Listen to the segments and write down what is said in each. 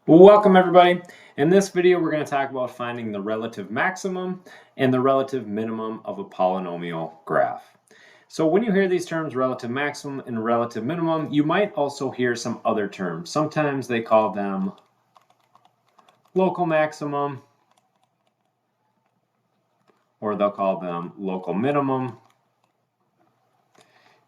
Welcome everybody. In this video we're going to talk about finding the relative maximum and the relative minimum of a polynomial graph. So when you hear these terms relative maximum and relative minimum, you might also hear some other terms. Sometimes they call them local maximum, or they'll call them local minimum.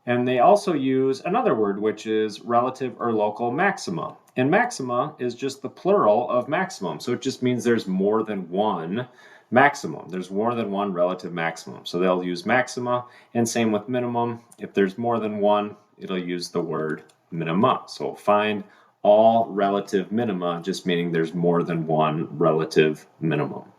And they also use another word, which is relative or local maxima. And maxima is just the plural of maximum. So it just means there's more than one maximum. There's more than one relative maximum. So they'll use maxima, and same with minimum. If there's more than one, it'll use the word minima. So find all relative minima, just meaning there's more than one relative minimum.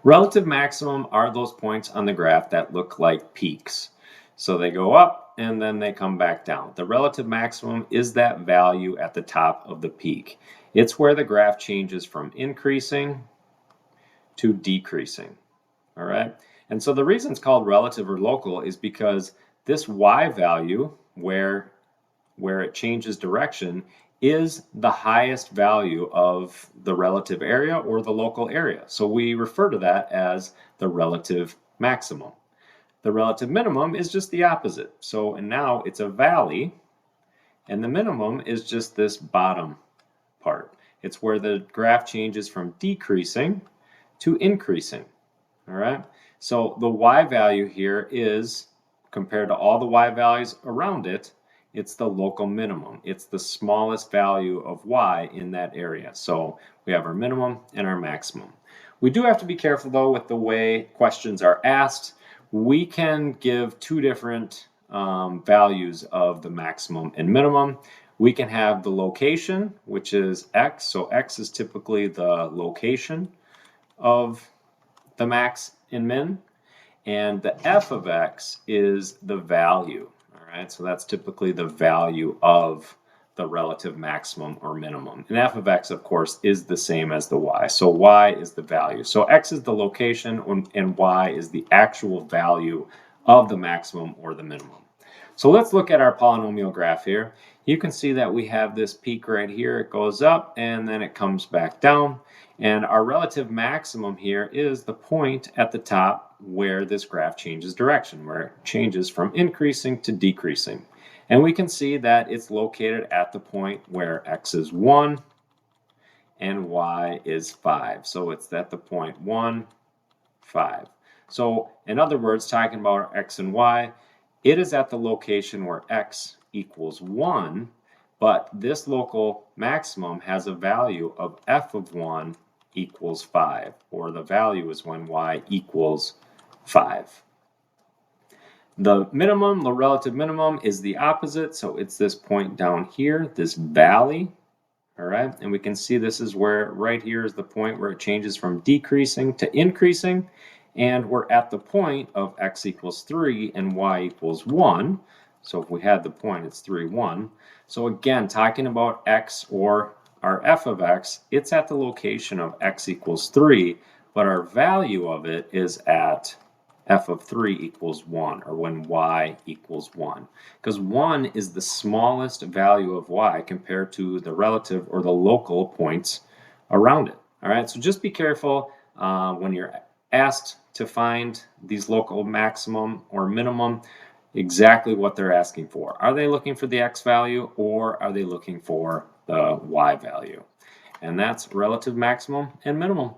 Relative maximum are those points on the graph that look like peaks. So they go up and then they come back down. The relative maximum is that value at the top of the peak. It's where the graph changes from increasing to decreasing. All right. And so the reason it's called relative or local is because this y value, where it changes direction, is the highest value of the relative area or the local area. So we refer to that as the relative maximum. The relative minimum is just the opposite. So, and now it's a valley, and the minimum is just this bottom part. It's where the graph changes from decreasing to increasing. All right. So the y value here is, compared to all the y values around it, it's the local minimum. It's the smallest value of y in that area. So we have our minimum and our maximum. We do have to be careful though with the way questions are asked. We can give two different values of the maximum and minimum. We can have the location, which is x. So x is typically the location of the max and min, and the f of x is the value. All right, so that's typically the value of the relative maximum or minimum. And f of x, of course, is the same as the y. So y is the value. So x is the location and y is the actual value of the maximum or the minimum. So let's look at our polynomial graph here. You can see that we have this peak right here. It goes up and then it comes back down. And our relative maximum here is the point at the top where this graph changes direction, where it changes from increasing to decreasing. And we can see that it's located at the point where x is 1 and y is 5. So it's at the point 1, 5. So in other words, talking about x and y, it is at the location where x equals 1, but this local maximum has a value of f of 1 equals 5, or the value is when y equals 5. The minimum, the relative minimum, is the opposite, so it's this point down here, this valley. All right, and we can see this is where, right here is the point where it changes from decreasing to increasing, and we're at the point of x equals 3 and y equals 1. So if we had the point, it's 3, 1. So again, talking about x or our f of x, it's at the location of x equals 3, but our value of it is at f of 3 equals 1, or when y equals 1. Because 1 is the smallest value of y compared to the relative or the local points around it. All right, so just be careful when you're asked to find these local maximum or minimum, exactly what they're asking for. Are they looking for the x value, or are they looking for the y value? And that's relative maximum and minimum.